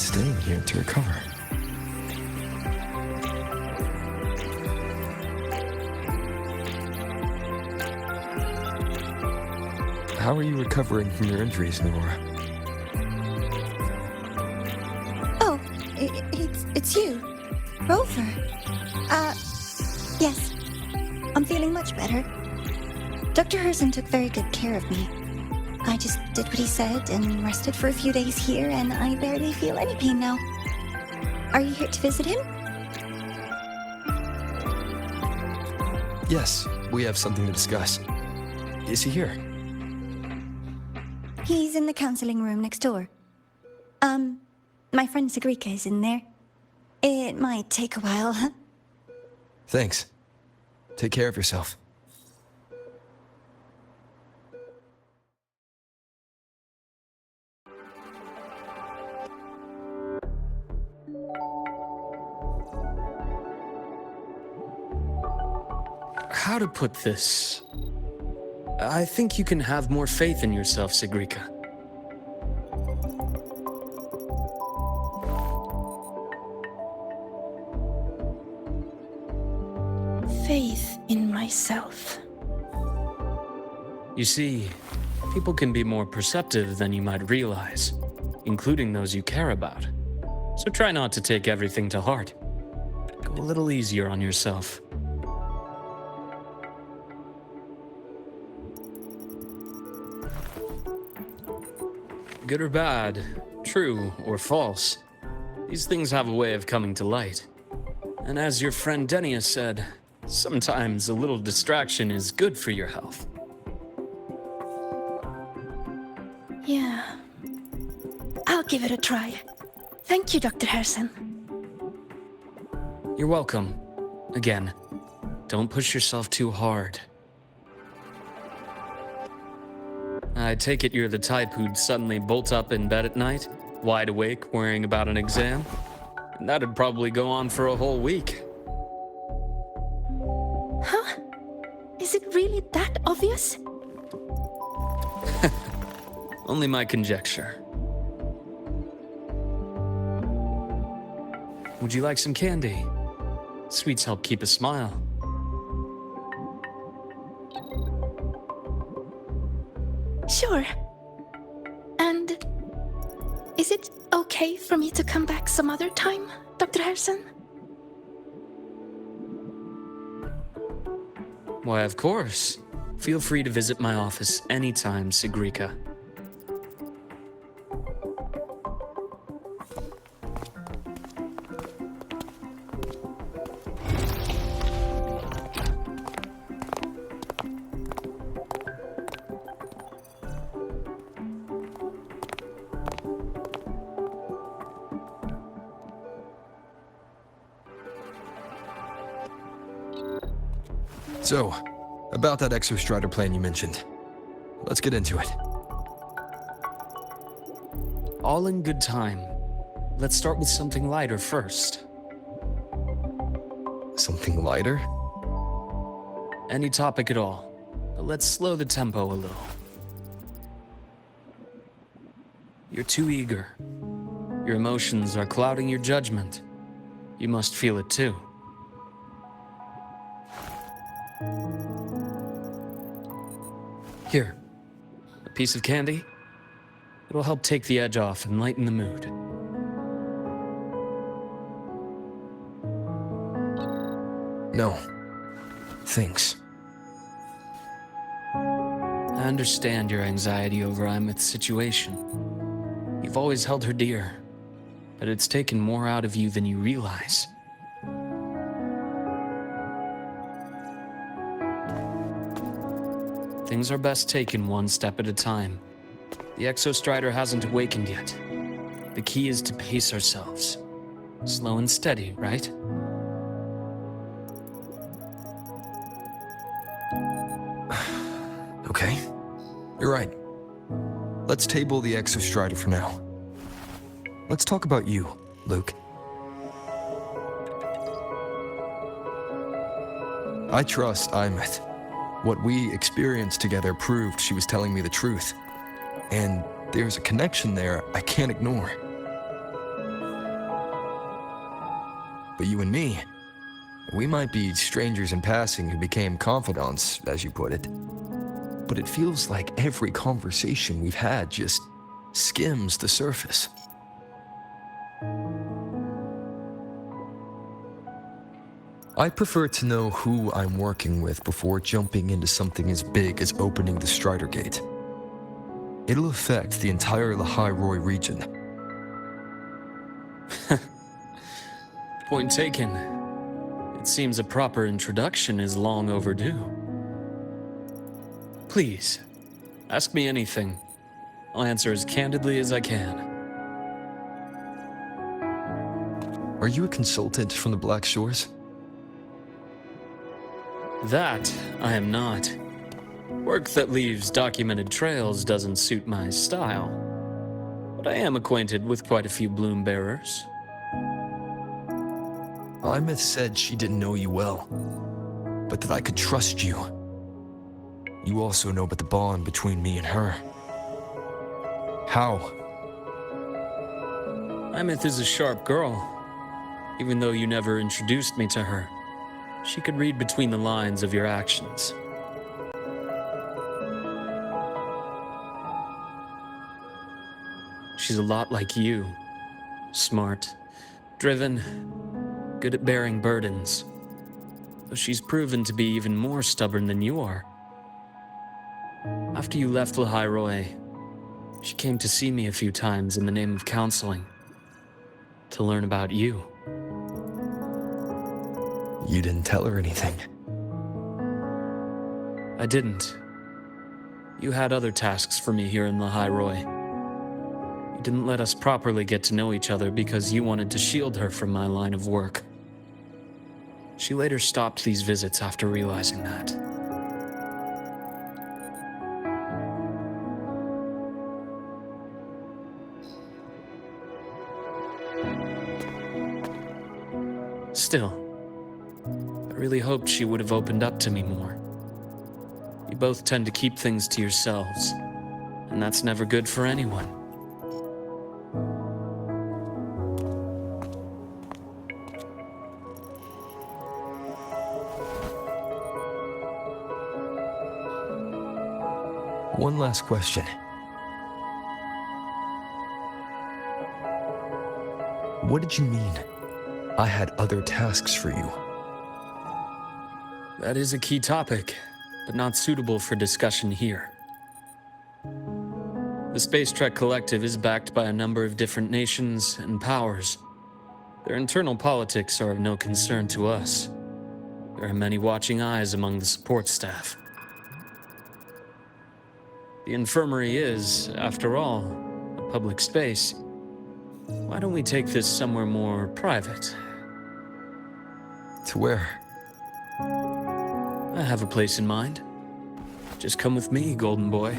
staying here to recover. How are you recovering from your injuries, Nora? Oh, it's you. Rover. Yes. I'm feeling much better. Dr. Herson took very good care of me. I just did what he said and rested for a few days here, and I barely feel any pain now. Are you here to visit him? Yes, we have something to discuss. Is he here? He's in the counseling room next door. My friend Segue is in there. It might take a while. Thanks. Take care of yourself. How to put this? I think you can have more faith in yourself, Segue. Faith in myself. You see, people can be more perceptive than you might realize, including those you care about. So try not to take everything to heart. Go a little easier on yourself. Good or bad, true or false, these things have a way of coming to light. And as your friend Denia said, sometimes a little distraction is good for your health. Yeah. I'll give it a try. Thank you, Dr. Herson. You're welcome. Again, don't push yourself too hard. I take it you're the type who'd suddenly bolt up in bed at night, wide awake, worrying about an exam? And that'd probably go on for a whole week. Huh? Is it really that obvious? Only my conjecture. Would you like some candy? Sweets help keep a smile. Sure. And is it okay for me to come back some other time, Dr. Herson? Why, of course. Feel free to visit my office anytime, Segue. So, about that Exostrider plan you mentioned. Let's get into it. All in good time. Let's start with something lighter first. Something lighter? Any topic at all, but let's slow the tempo a little. You're too eager. Your emotions are clouding your judgment. You must feel it too. Here, a piece of candy. It'll help take the edge off and lighten the mood. No. Thanks. I understand your anxiety over Imeth's situation. You've always held her dear, but it's taken more out of you than you realize. Things are best taken one step at a time. The Exostrider hasn't awakened yet. The key is to pace ourselves. Slow and steady, right? Okay. You're right. Let's table the Exostrider for now. Let's talk about you, Luke. I trust Imeth. What we experienced together proved she was telling me the truth. And there's a connection there I can't ignore. But you and me, we might be strangers in passing who became confidants, as you put it. But it feels like every conversation we've had just skims the surface. I prefer to know who I'm working with before jumping into something as big as opening the Strider Gate. It'll affect the entire Lahai-Roi region. Point taken. It seems a proper introduction is long overdue. Please, ask me anything. I'll answer as candidly as I can. Are you a consultant from the Black Shores? That I am not. Work that leaves documented trails doesn't suit my style. But I am acquainted with quite a few bloom bearers. Imeth said she didn't know you well, but that I could trust you. You also know about the bond between me and her. How? Imeth is a sharp girl. Even though you never introduced me to her, she could read between the lines of your actions. She's a lot like you. Smart, driven, good at bearing burdens. Though she's proven to be even more stubborn than you are. After you left Lahai-Roi, she came to see me a few times in the name of counseling. To learn about you. You didn't tell her anything. I didn't. You had other tasks for me here in Lahai-Roi. You didn't let us properly get to know each other because you wanted to shield her from my line of work. She later stopped these visits after realizing that. Still, I really hoped she would have opened up to me more. You both tend to keep things to yourselves, and that's never good for anyone. One last question. What did you mean? I had other tasks for you. That is a key topic, but not suitable for discussion here. The Space Trek Collective is backed by a number of different nations and powers. Their internal politics are of no concern to us. There are many watching eyes among the support staff. The infirmary is, after all, a public space. Why don't we take this somewhere more private? To where? I have a place in mind. Just come with me, Golden Boy.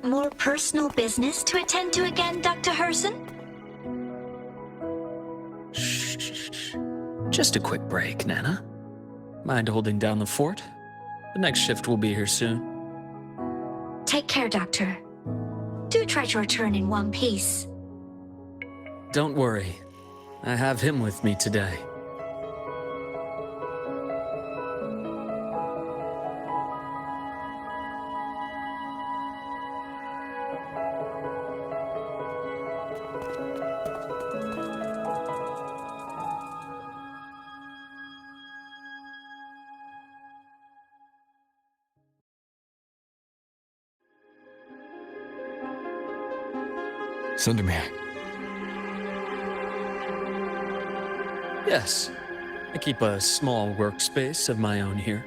More personal business to attend to again, Dr. Herson? Shh. Just a quick break, Nana. Mind holding down the fort? The next shift will be here soon. Take care, Doctor. Do try to return in one piece. Don't worry. I have him with me today. Sundermere. Yes. I keep a small workspace of my own here.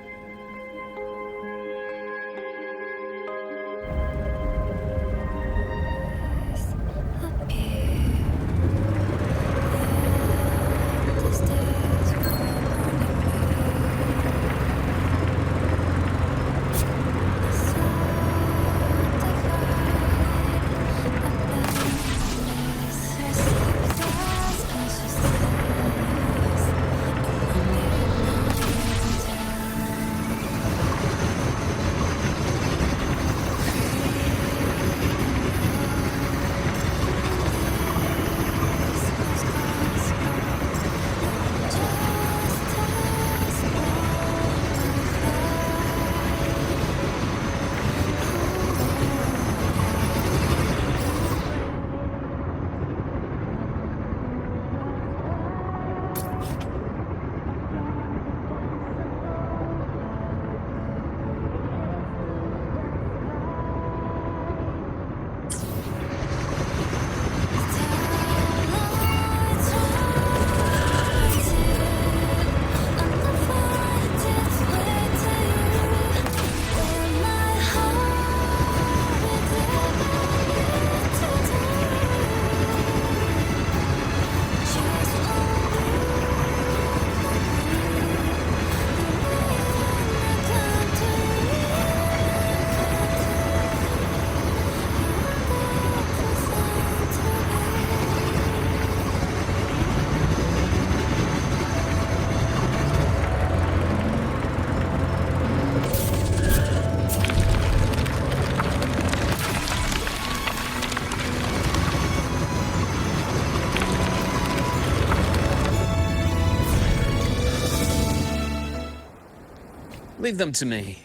Leave them to me.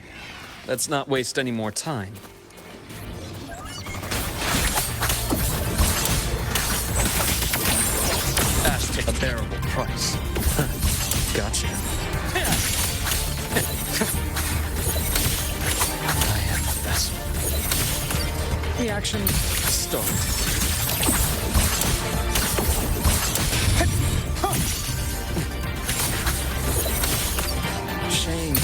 Let's not waste any more time. Ash take a bearable price. Gotcha. I am the vessel. The action starts. Shame.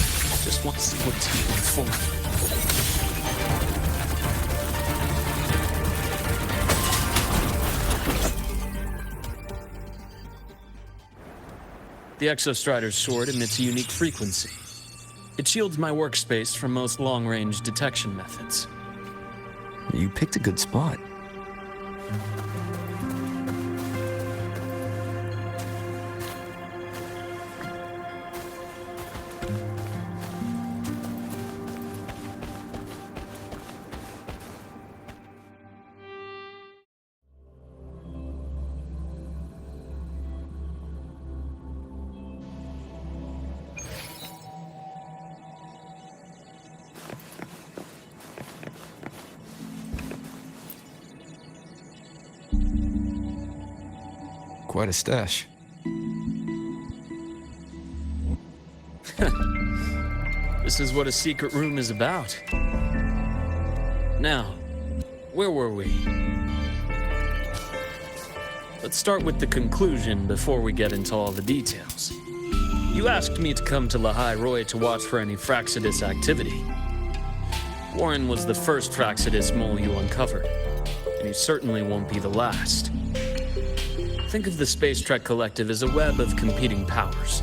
Just want to see what it's for. The Exostrider's sword emits a unique frequency. It shields my workspace from most long-range detection methods. You picked a good spot. Quite a stash. This is what a secret room is about. Now, where were we? Let's start with the conclusion before we get into all the details. You asked me to come to Lahai-Roi to watch for any Fraxidus activity. Warren was the first Fraxidus mole you uncovered, and he certainly won't be the last. Think of the Space Trek Collective as a web of competing powers.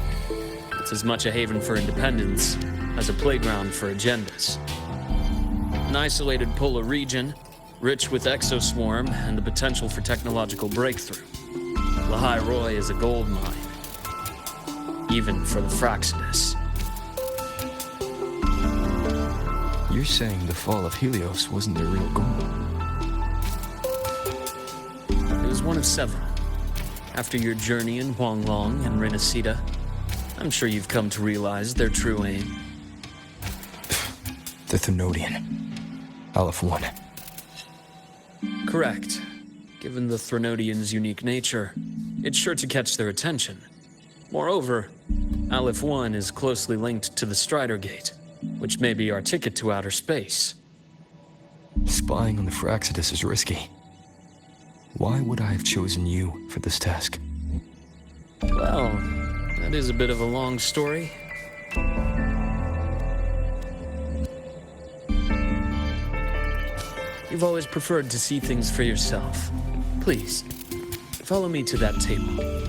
It's as much a haven for independence as a playground for agendas. An isolated polar region, rich with exoswarm and the potential for technological breakthrough. Lahai-Roi is a gold mine, even for the Fraxidus. You're saying the fall of Helios wasn't their real goal? It was one of several. After your journey in Huanglong and Renacida, I'm sure you've come to realize their true aim. The Threnodian. Aleph 1. Correct. Given the Threnodian's unique nature, it's sure to catch their attention. Moreover, Aleph 1 is closely linked to the Strider Gate, which may be our ticket to outer space. Spying on the Fraxidus is risky. Why would I have chosen you for this task? Well, that is a bit of a long story. You've always preferred to see things for yourself. Please, follow me to that table.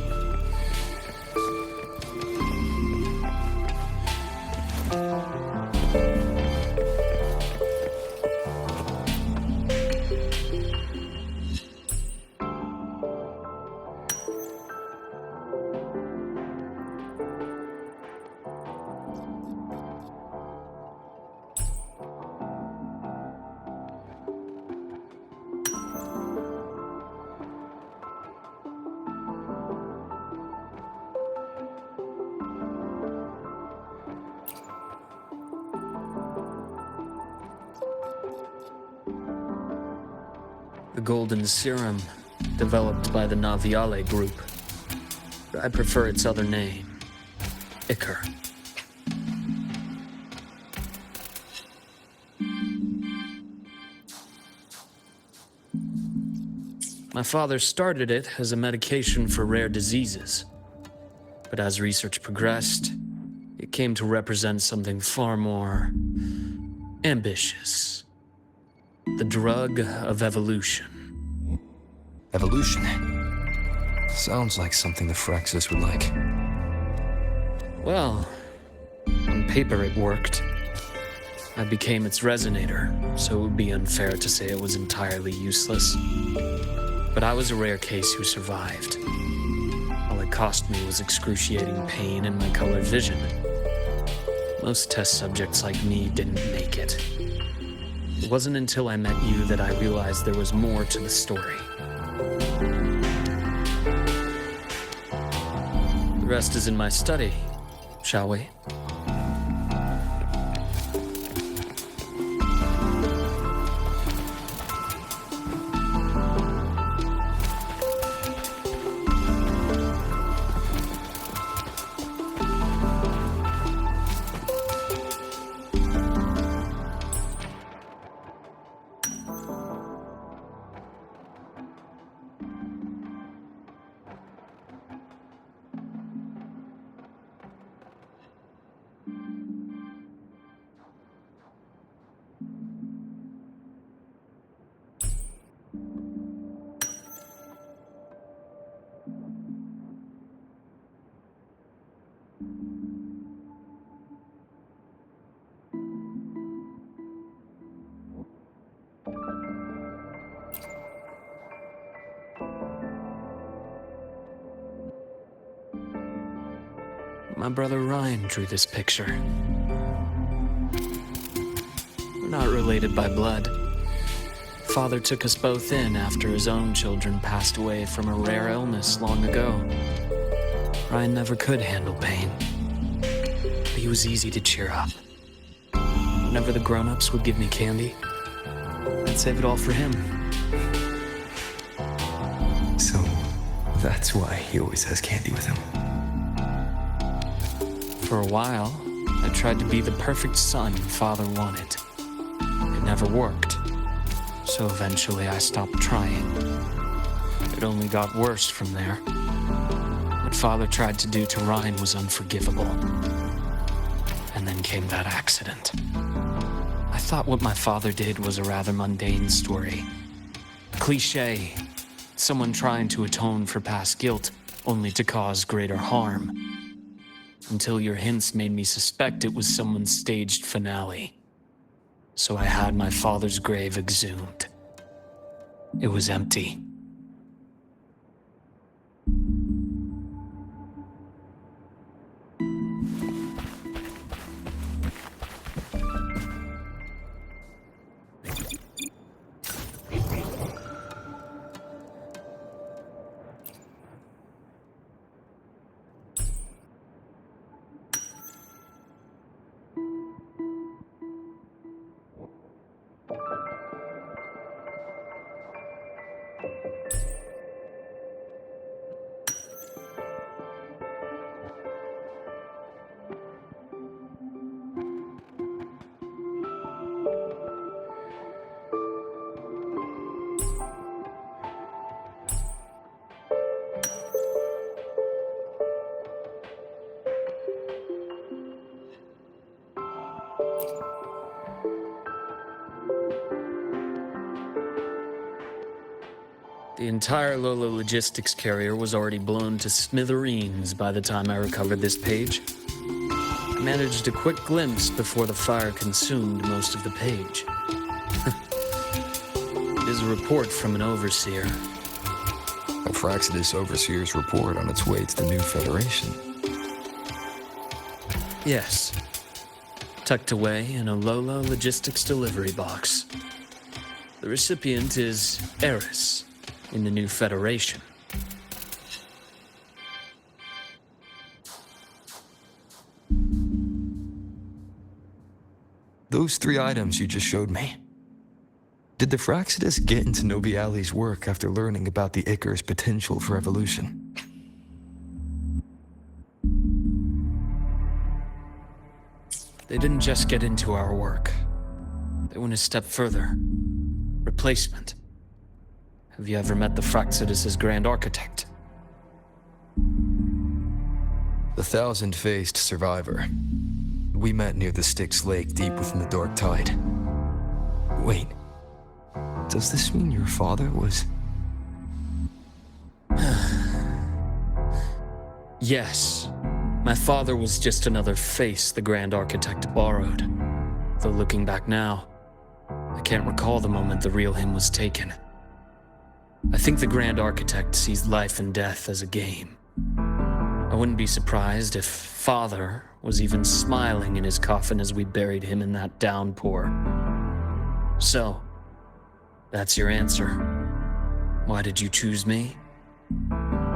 The golden serum, developed by the Naviale group. But I prefer its other name, Ichor. My father started it as a medication for rare diseases. But as research progressed, it came to represent something far more ambitious. The drug of evolution. Evolution? Sounds like something the Fraxidus would like. Well, on paper it worked. I became its resonator, so it would be unfair to say it was entirely useless. But I was a rare case who survived. All it cost me was excruciating pain and my colored vision. Most test subjects like me didn't make it. It wasn't until I met you that I realized there was more to the story. The rest is in my study, shall we? My brother Ryan drew this picture. We're not related by blood. Father took us both in after his own children passed away from a rare illness long ago. Ryan never could handle pain, but he was easy to cheer up. Whenever the grown-ups would give me candy, I'd save it all for him. So, that's why he always has candy with him. For a while, I tried to be the perfect son Father wanted. It never worked, so eventually I stopped trying. It only got worse from there. What Father tried to do to Ryan was unforgivable. And then came that accident. I thought what my father did was a rather mundane story. A cliché. Someone trying to atone for past guilt, only to cause greater harm. Until your hints made me suspect it was someone's staged finale. So I had my father's grave exhumed. It was empty. The entire Lola logistics carrier was already blown to smithereens by the time I recovered this page. I managed a quick glimpse before the fire consumed most of the page. It is a report from an overseer. A Fraxidus Overseer's report on its way to the new Federation. Yes. Tucked away in a Lola logistics delivery box. The recipient is Eris in the new Federation. Those 3 items you just showed me. Did the Fraxidus get into Nobiali's work after learning about the Icar's potential for evolution? They didn't just get into our work. They went a step further. Replacement. Have you ever met the Fraxidus' Grand Architect? The thousand-faced survivor. We met near the Styx Lake deep within the Dark Tide. Wait. Does this mean your father was... Yes. My father was just another face the Grand Architect borrowed. Though looking back now, I can't recall the moment the real him was taken. I think the Grand Architect sees life and death as a game. I wouldn't be surprised if Father was even smiling in his coffin as we buried him in that downpour. So, that's your answer. Why did you choose me?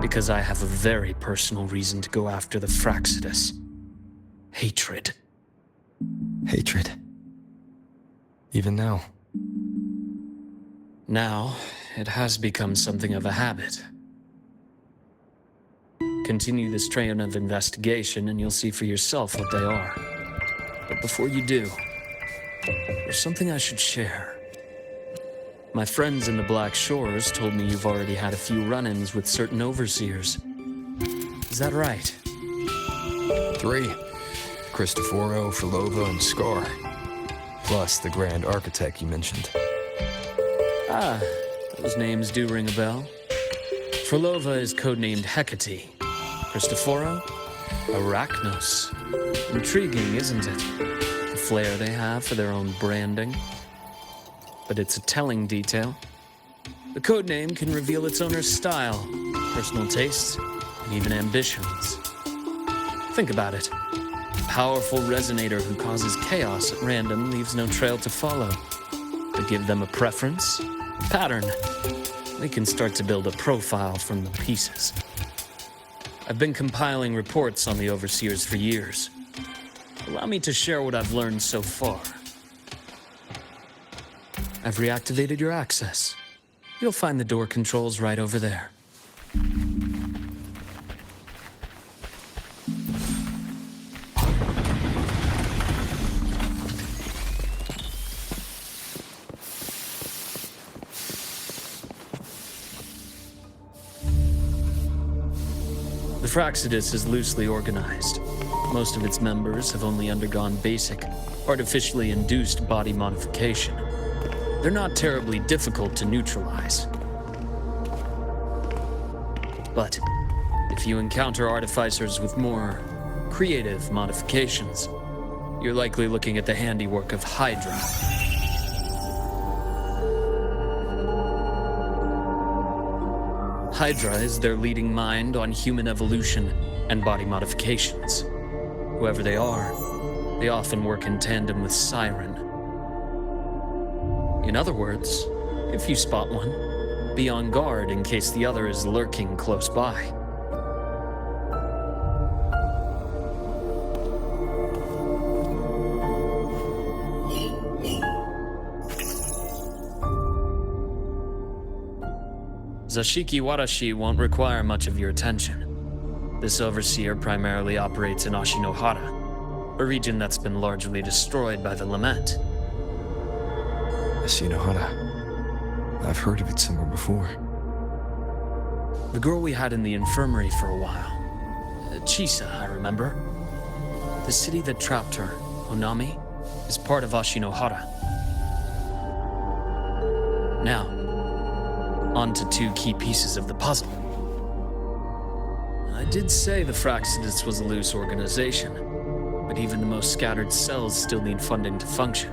Because I have a very personal reason to go after the Fraxidus. Hatred. hatred? Even now? Now, it has become something of a habit. Continue this train of investigation and you'll see for yourself what they are. But before you do, there's something I should share. My friends in the Black Shores told me you've already had a few run-ins with certain overseers. Is that right? 3. Cristoforo, Filova, and Scar. Plus the Grand Architect you mentioned. Ah, those names do ring a bell. Filova is codenamed Hecate. Cristoforo? Arachnos. Intriguing, isn't it? The flair they have for their own branding. But it's a telling detail. The codename can reveal its owner's style, personal tastes, and even ambitions. Think about it. A powerful resonator who causes chaos at random leaves no trail to follow. But give them a preference, pattern, they can start to build a profile from the pieces. I've been compiling reports on the Overseers for years. Allow me to share what I've learned so far. I've reactivated your access. You'll find the door controls right over there. The Fraxidus is loosely organized. Most of its members have only undergone basic, artificially induced body modification. They're not terribly difficult to neutralize. But if you encounter artificers with more creative modifications, you're likely looking at the handiwork of Hydra. Hydra is their leading mind on human evolution and body modifications. Whoever they are, they often work in tandem with Siren. In other words, if you spot one, be on guard in case the other is lurking close by. Zashiki Warashi won't require much of your attention. This overseer primarily operates in Ashinohara, a region that's been largely destroyed by the Lament. Ashinohara. I've heard of it somewhere before. The girl we had in the infirmary for a while. Chisa, I remember. The city that trapped her, Onami, is part of Ashinohara. Now, on to two key pieces of the puzzle. I did say the Fraxidus was a loose organization, but even the most scattered cells still need funding to function.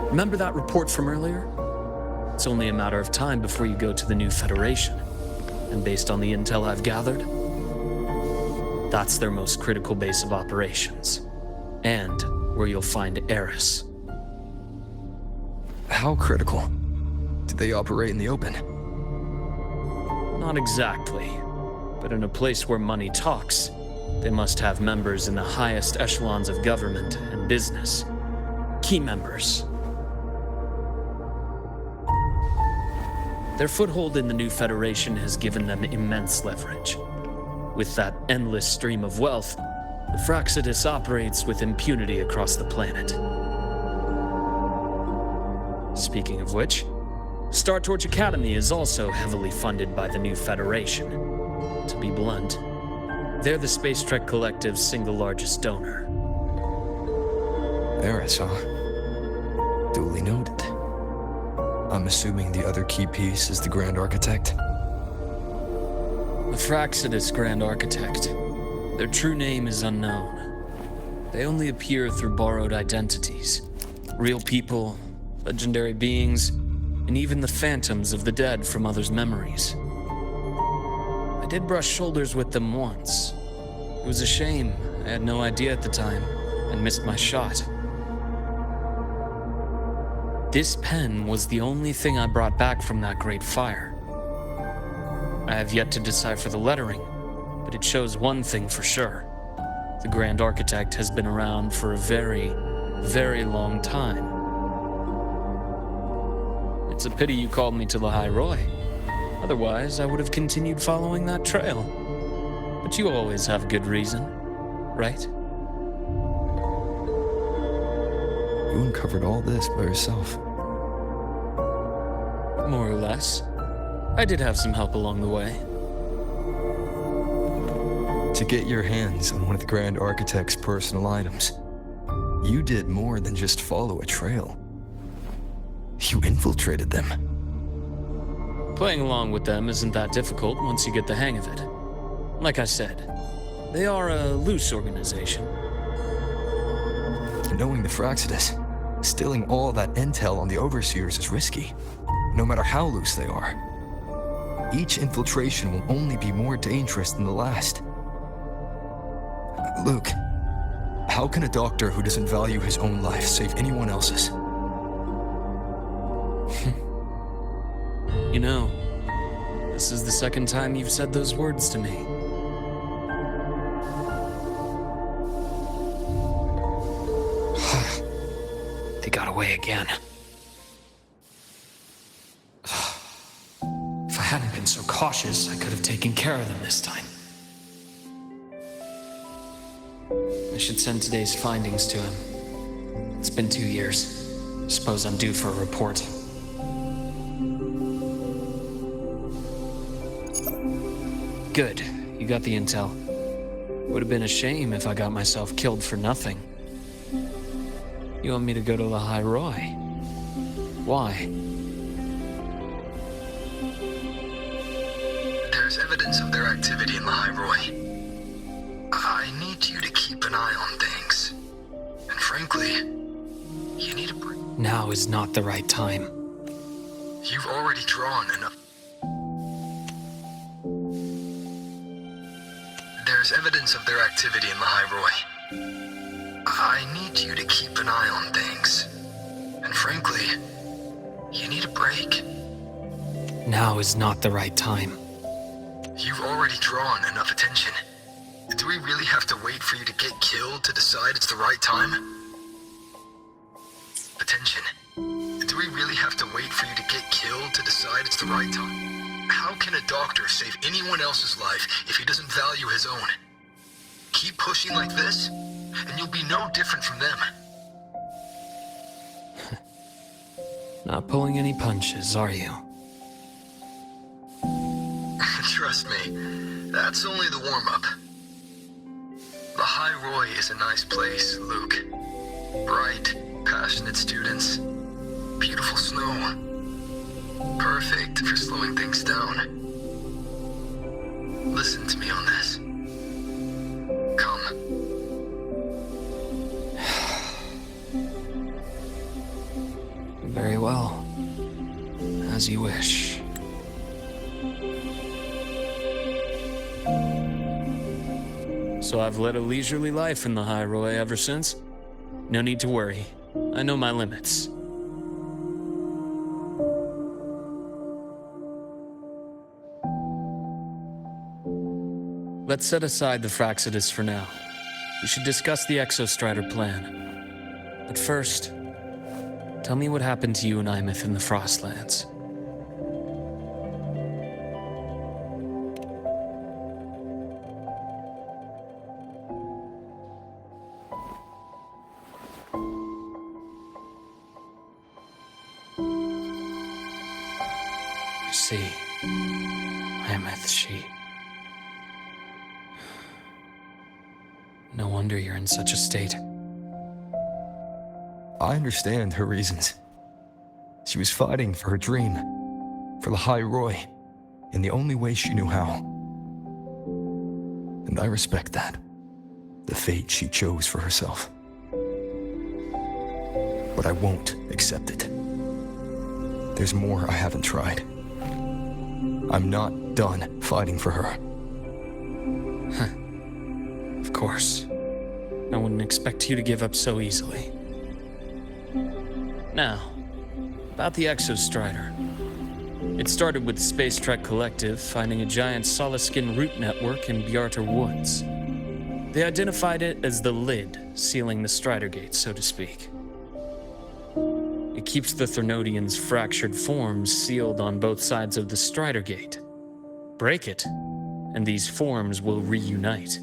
Remember that report from earlier? It's only a matter of time before you go to the new Federation. And based on the intel I've gathered, that's their most critical base of operations. And where you'll find Eris. How critical? Did they operate in the open? Not exactly. But in a place where money talks, they must have members in the highest echelons of government and business. Key members. Their foothold in the new Federation has given them immense leverage. With that endless stream of wealth, the Fraxidus operates with impunity across the planet. Speaking of which, Star Torch Academy is also heavily funded by the new Federation. To be blunt, they're the Space Trek Collective's single largest donor. Eris, huh? Duly noted. I'm assuming the other key piece is the Grand Architect? The Fraxidus Grand Architect. Their true name is unknown. They only appear through borrowed identities. Real people, legendary beings, and even the phantoms of the dead from others' memories. I did brush shoulders with them once. It was a shame. I had no idea at the time, and missed my shot. This pen was the only thing I brought back from that great fire. I have yet to decipher the lettering, but it shows one thing for sure. The Grand Architect has been around for a very, very long time. It's a pity you called me to Lahai-Roi. Otherwise, I would have continued following that trail. But you always have good reason, right? You uncovered all this by yourself. More or less. I did have some help along the way. To get your hands on one of the Grand Architect's personal items, you did more than just follow a trail. You infiltrated them. Playing along with them isn't that difficult once you get the hang of it. Like I said, they are a loose organization. Knowing the Fraxidus, stealing all that intel on the Overseers is risky, no matter how loose they are. Each infiltration will only be more dangerous than the last. Luke, how can a doctor who doesn't value his own life save anyone else's? You know, this is the second time you've said those words to me. They got away again. If I hadn't been so cautious, I could have taken care of them this time. I should send today's findings to him. It's been 2 years. Suppose I'm due for a report. Good. You got the intel. Would have been a shame if I got myself killed for nothing. You want me to go to Lahai-Roi? Why? There's evidence of their activity in Lahai-Roi. I need you to keep an eye on things. And frankly, you need a break. Now is not the right time. You've already drawn enough. There's evidence of their activity in Lahai-Roi. I need you to keep an eye on things. And frankly, you need a break. Now is not the right time. You've already drawn enough attention. Do we really have to wait for you to get killed to decide it's the right time? Attention. Do we really have to wait for you to get killed to decide it's the right time? How can a doctor save anyone else's life if he doesn't value his own? Keep pushing like this, and you'll be no different from them. Not pulling any punches, are you? Trust me, that's only the warm-up. Lahai-Roi is a nice place, Luke. Bright, passionate students. Beautiful snow. Perfect for slowing things down. Listen to me on this. Come. Very well. As you wish. So I've led a leisurely life in the Lahai-Roi ever since. No need to worry. I know my limits. Let's set aside the Fraxidus for now. We should discuss the Exostrider plan. But first, tell me what happened to you and Imeth in the Frostlands. See, Imeth, she... No wonder you're in such a state. I understand her reasons. She was fighting for her dream, for Lahai-Roi, in the only way she knew how. And I respect that, the fate she chose for herself. But I won't accept it. There's more I haven't tried. I'm not done fighting for her. Of course. I wouldn't expect you to give up so easily. Now, about the Exostrider. It started with Space Trek Collective finding a giant solid-skin root network in Bjarter Woods. They identified it as the lid, sealing the Strider Gate, so to speak. It keeps the Thernodians' fractured forms sealed on both sides of the Strider Gate. Break it, and these forms will reunite.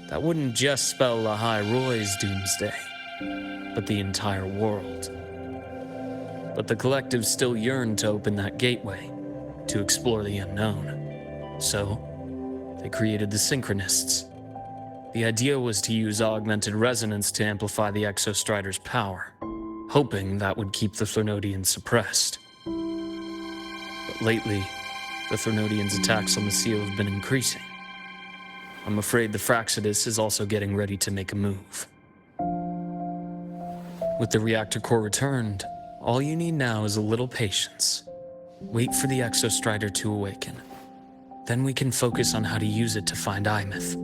That wouldn't just spell Lahai-Roi's doomsday, but the entire world. But the Collective still yearned to open that gateway, to explore the unknown. So, they created the Synchronists. The idea was to use augmented resonance to amplify the Exostrider's power, hoping that would keep the Thernodians suppressed. But lately, the Thernodians' attacks on the seal have been increasing. I'm afraid the Fraxidus is also getting ready to make a move. With the reactor core returned, all you need now is a little patience. Wait for the Exostrider to awaken. Then we can focus on how to use it to find Imeth.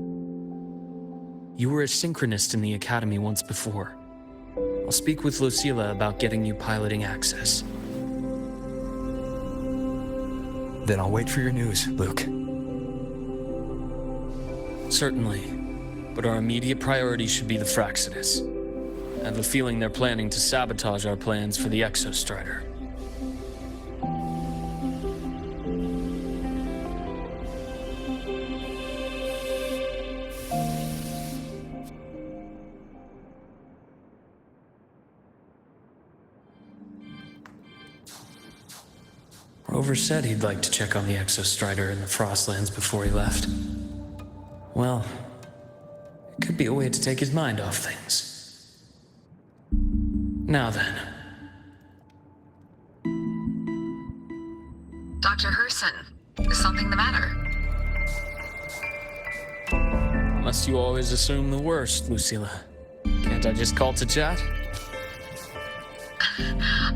You were a synchronist in the Academy once before. I'll speak with Lucilla about getting you piloting access. Then I'll wait for your news, Luke. Certainly. But our immediate priority should be the Fraxidus. I have a feeling they're planning to sabotage our plans for the Exostrider. Rover said he'd like to check on the Exostrider in the Frostlands before he left. Well, it could be a way to take his mind off things. Now then. Dr. Herson, is something the matter? Unless you always assume the worst, Lucilla. Can't I just call to chat?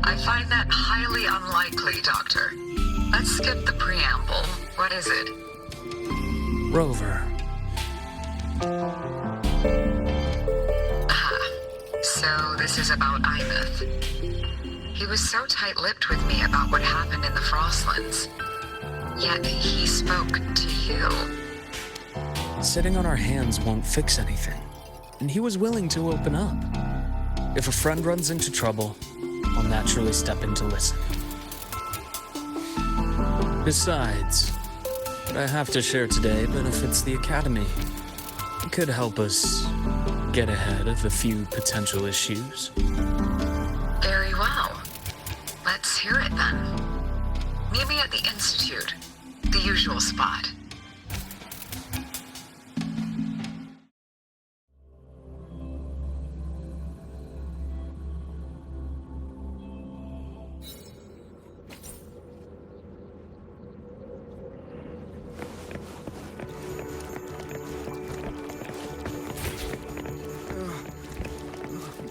I find that highly unlikely, Doctor. Let's skip the preamble. What is it? Rover. So this is about Imeth. He was so tight-lipped with me about what happened in the Frostlands. Yet he spoke to you. Sitting on our hands won't fix anything. And he was willing to open up. If a friend runs into trouble, I'll naturally step in to listen. Besides, what I have to share today benefits the Academy. It could help us get ahead of a few potential issues. Very well. Let's hear it then. Meet me at the Institute, the usual spot.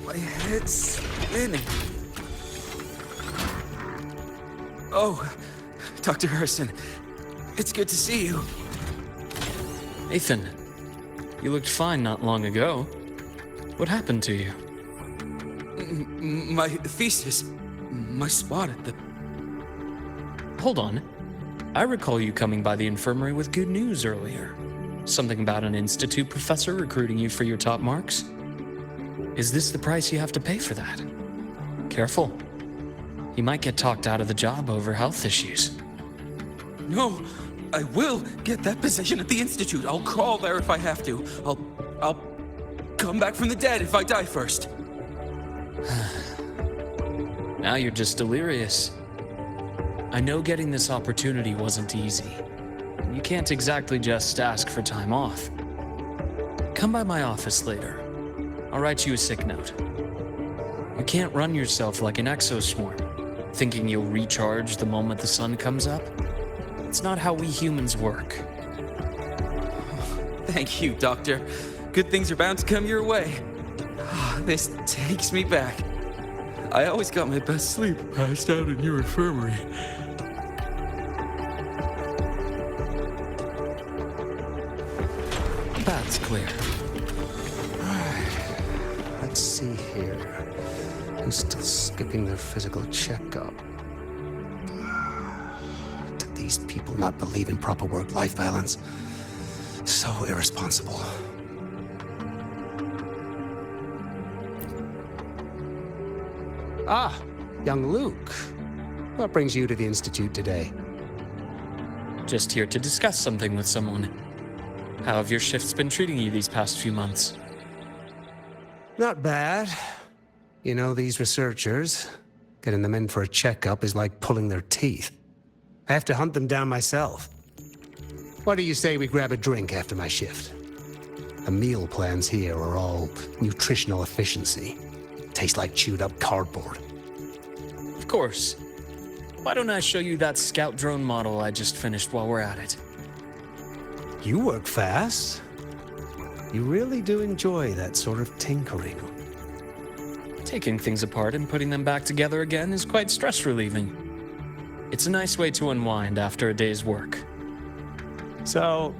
My head's spinning. Oh, Dr. Herson, it's good to see you. Nathan, you looked fine not long ago. What happened to you? My thesis, my spot at the... Hold on. I recall you coming by the infirmary with good news earlier. Something about an institute professor recruiting you for your top marks? Is this the price you have to pay for that? Careful. You might get talked out of the job over health issues. No, I will get that position at the Institute. I'll crawl there if I have to. I'll come back from the dead if I die first. Now you're just delirious. I know getting this opportunity wasn't easy. You can't exactly just ask for time off. Come by my office later. I'll write you a sick note. You can't run yourself like an exoswarm, thinking you'll recharge the moment the sun comes up. It's not how we humans work. Thank you, Doctor. Good things are bound to come your way. This takes me back. I always got my best sleep passed out in your infirmary. That's clear. Let's see here. Who's still skipping their physical checkup? Do these people not believe in proper work-life balance? So irresponsible. Ah, young Luke. What brings you to the Institute today? Just here to discuss something with someone. How have your shifts been treating you these past few months? Not bad. You know, these researchers, getting them in for a checkup is like pulling their teeth. I have to hunt them down myself. What do you say we grab a drink after my shift? The meal plans here are all nutritional efficiency. Taste like chewed up cardboard. Of course. Why don't I show you that scout drone model I just finished while we're at it? You work fast. You really do enjoy that sort of tinkering. Taking things apart and putting them back together again is quite stress relieving. It's a nice way to unwind after a day's work. So,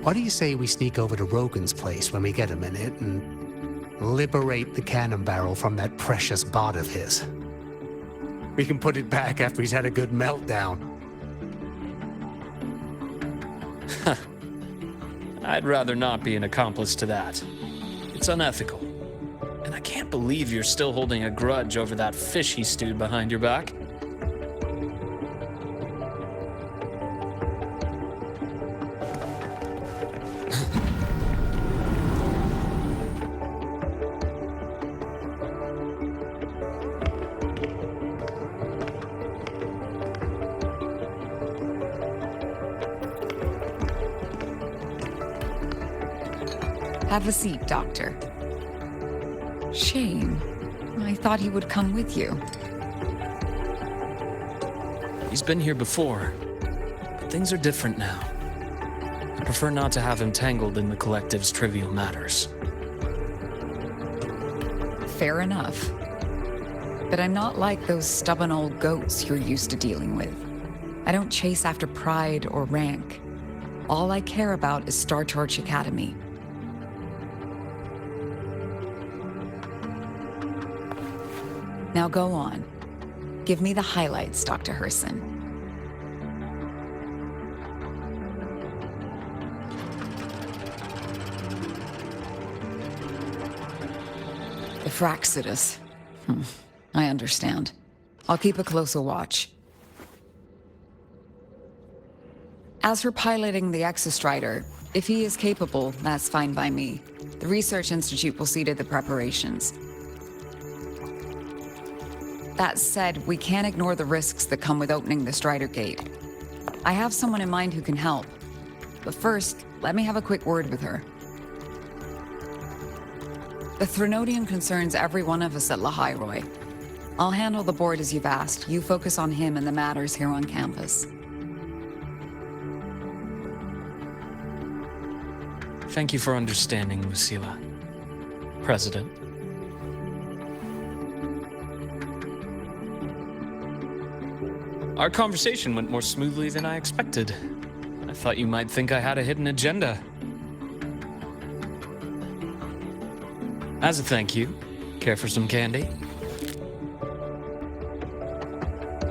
what do you say we sneak over to Rogan's place when we get a minute and liberate the cannon barrel from that precious bot of his? We can put it back after he's had a good meltdown. I'd rather not be an accomplice to that. It's unethical. And I can't believe you're still holding a grudge over that fish he stewed behind your back. Have a seat, Doctor. Shame. I thought he would come with you. He's been here before, but things are different now. I prefer not to have him tangled in the collective's trivial matters. Fair enough. But I'm not like those stubborn old goats you're used to dealing with. I don't chase after pride or rank. All I care about is Star Torch Academy. Now go on. Give me the highlights, Dr. Herson. The Fraxidus. I understand. I'll keep a closer watch. As for piloting the Exostrider, if he is capable, that's fine by me. The Research Institute will see to the preparations. That said, we can't ignore the risks that come with opening the Strider Gate. I have someone in mind who can help. But first, let me have a quick word with her. The Threnodian concerns every one of us at Lahai-Roi. I'll handle the board as you've asked. You focus on him and the matters here on campus. Thank you for understanding, Lucila. President. Our conversation went more smoothly than I expected. I thought you might think I had a hidden agenda. As a thank you, care for some candy?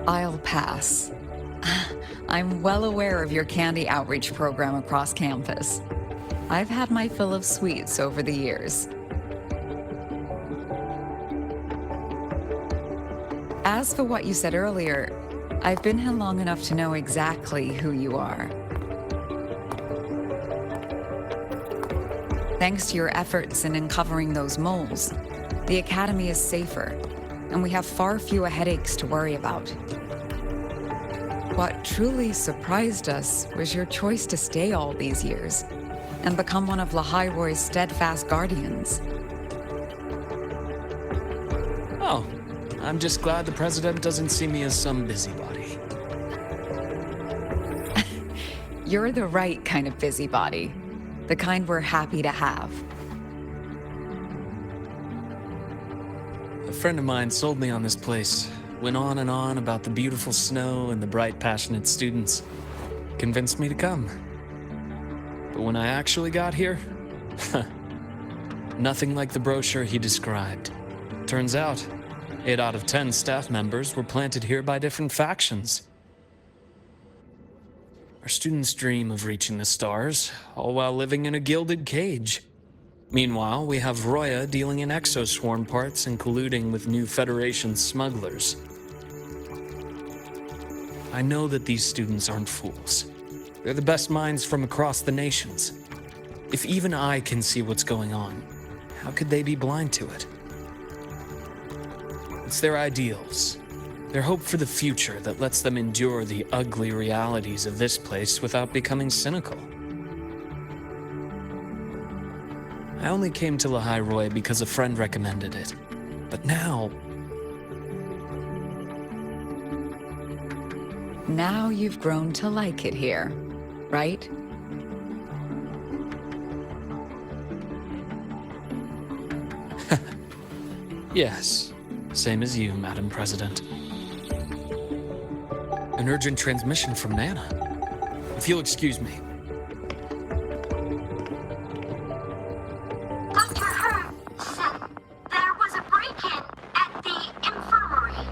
I'll pass. I'm well aware of your candy outreach program across campus. I've had my fill of sweets over the years. As for what you said earlier, I've been here long enough to know exactly who you are. Thanks to your efforts in uncovering those moles, the Academy is safer, and we have far fewer headaches to worry about. What truly surprised us was your choice to stay all these years and become one of Lahai-Roi's steadfast guardians. Oh, I'm just glad the President doesn't see me as some busybody. You're the right kind of busybody, the kind we're happy to have. A friend of mine sold me on this place, went on and on about the beautiful snow and the bright, passionate students. Convinced me to come. But when I actually got here, nothing like the brochure he described. Turns out, 8 out of 10 staff members were planted here by different factions. Our students dream of reaching the stars, all while living in a gilded cage. Meanwhile, we have Roya dealing in exoswarm parts and colluding with new Federation smugglers. I know that these students aren't fools. They're the best minds from across the nations. If even I can see what's going on, how could they be blind to it? It's their ideals, their hope for the future that lets them endure the ugly realities of this place without becoming cynical. I only came to Lahai-Roi because a friend recommended it. But now... Now you've grown to like it here, right? Yes, same as you, Madam President. An urgent transmission from Nana. If you'll excuse me. Dr. Hurd said there was a break-in at the infirmary.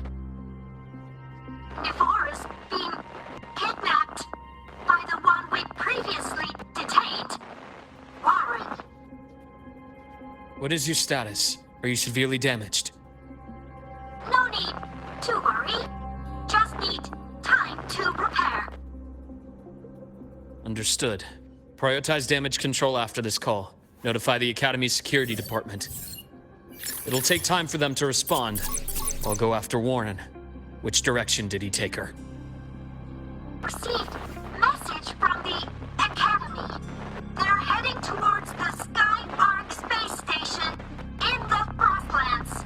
Nevora's being kidnapped by the one we previously detained, Warren. What is your status? Are you severely damaged? No need to worry. Just need time to prepare. Understood. Prioritize damage control after this call. Notify the Academy's security department. It'll take time for them to respond. I'll go after Warren. Which direction did he take her? Received message from the Academy. They're heading towards the Sky Arc space station in the Frostlands.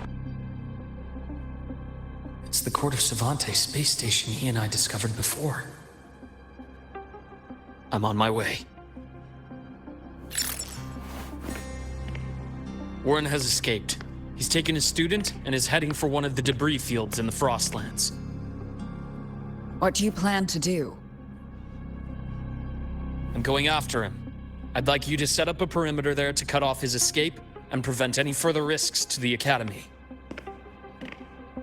It's the Court of Savante space station he and I discovered before. I'm on my way. Warren has escaped. He's taken a student and is heading for one of the debris fields in the Frostlands. What do you plan to do? I'm going after him. I'd like you to set up a perimeter there to cut off his escape and prevent any further risks to the Academy.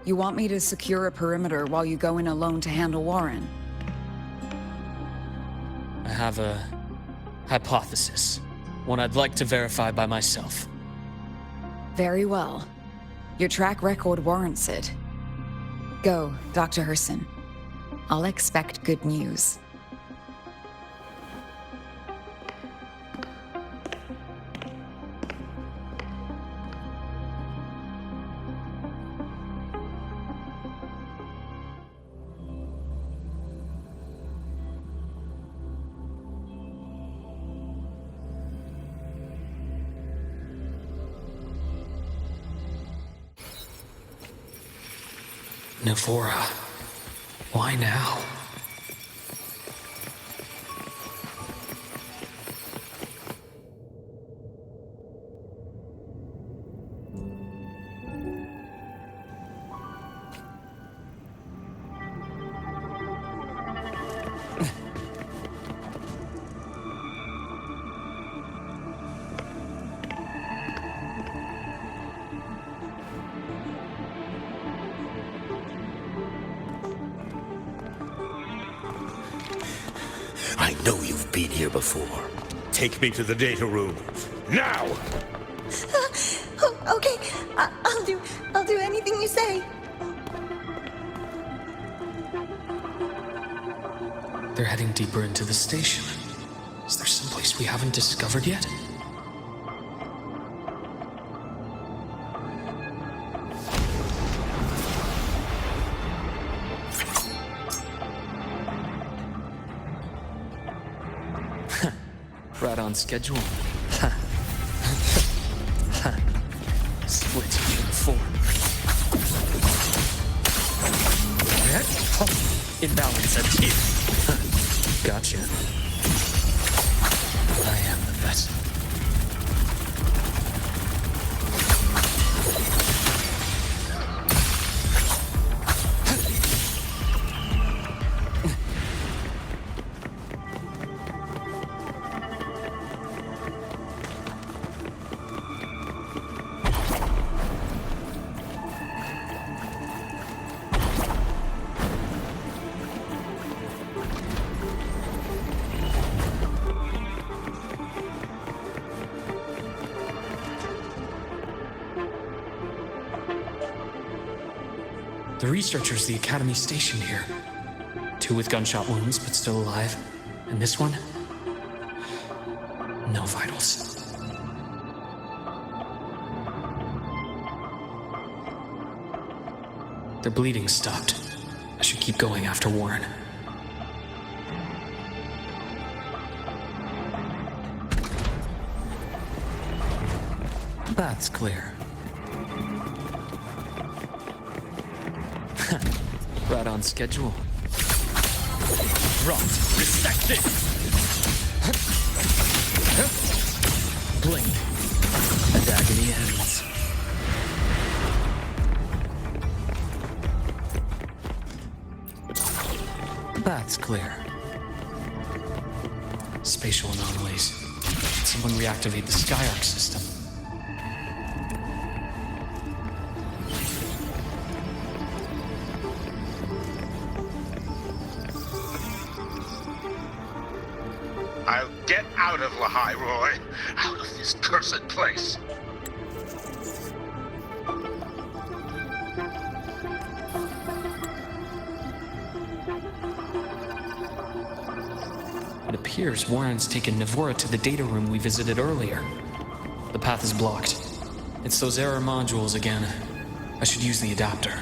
You want me to secure a perimeter while you go in alone to handle Warren? I have a hypothesis. One I'd like to verify by myself. Very well. Your track record warrants it. Go, Dr. Herson. I'll expect good news. Navora. Why now? I know you've been here before. Take me to the data room. Now! Okay, I'll do anything you say. They're heading deeper into the station. Is there someplace we haven't discovered yet? Right on schedule. Split form. Imbalance at here. Gotcha. I am the vessel. The researchers the Academy stationed here. 2 with gunshot wounds, but still alive. And this one? No vitals. Their bleeding stopped. I should keep going after Warren. That's clear. Right on schedule. Rot. Respect it! Blink. And agony ends. Path's clear. Spatial anomalies. Did someone reactivate the Skyarc system? I'll get out of Lahai-Roi. Out of this cursed place. It appears Warren's taken Navora to the data room we visited earlier. The path is blocked. It's those error modules again. I should use the adapter.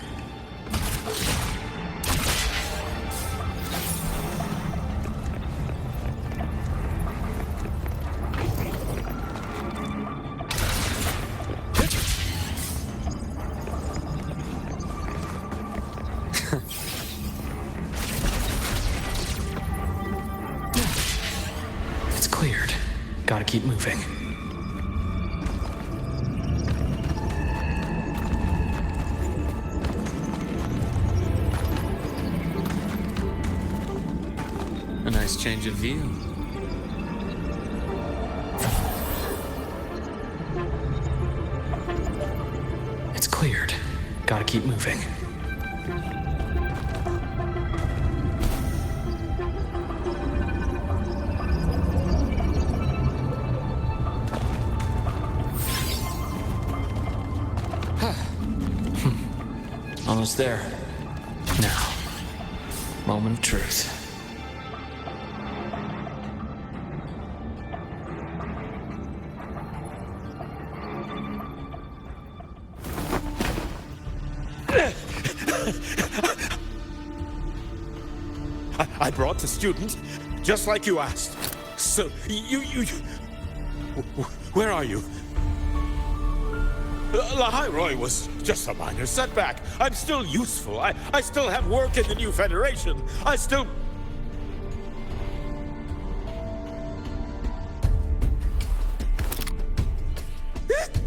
It's cleared. Gotta keep moving. A nice change of view. It's cleared. Gotta keep moving. Almost there. Now, moment of truth. I brought the student, just like you asked. So, where are you? Lahai-Roi was just a minor setback. I'm still useful. I still have work in the new Federation. I still...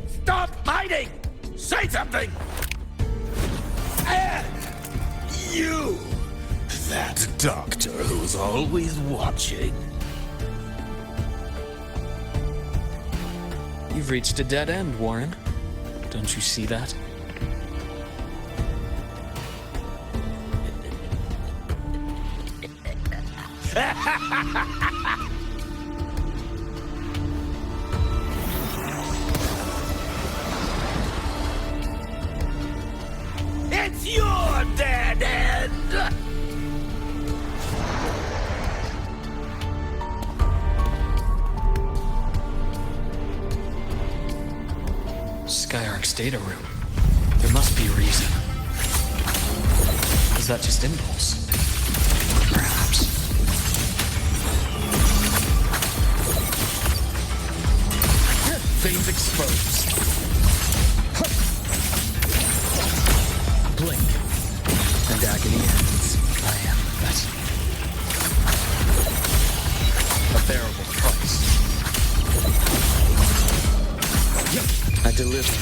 Stop hiding! Say something! You! That doctor who's always watching. You've reached a dead end, Warren. Don't you see that? It's your dead end! Skyarc's data room. There must be a reason. Is that just impulse? Perhaps. Veins exposed. Blink. And agony ends. I am that. A bearable price. I deliver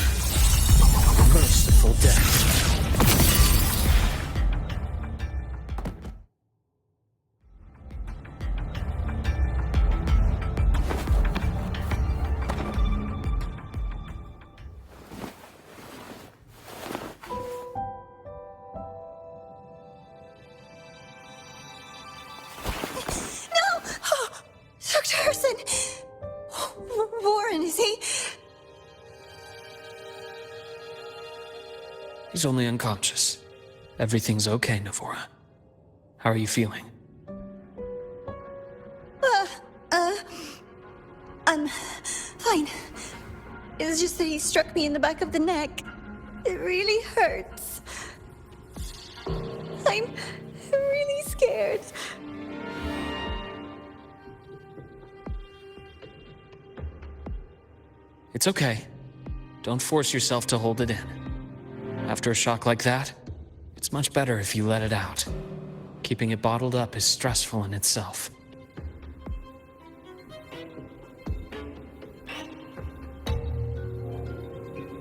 merciful death. Dr. Herson! Warren, is he? He's only unconscious. Everything's okay, Navora. How are you feeling? I'm fine. It's just that he struck me in the back of the neck. It really hurts. I'm really scared. It's okay. Don't force yourself to hold it in. After a shock like that, it's much better if you let it out. Keeping it bottled up is stressful in itself.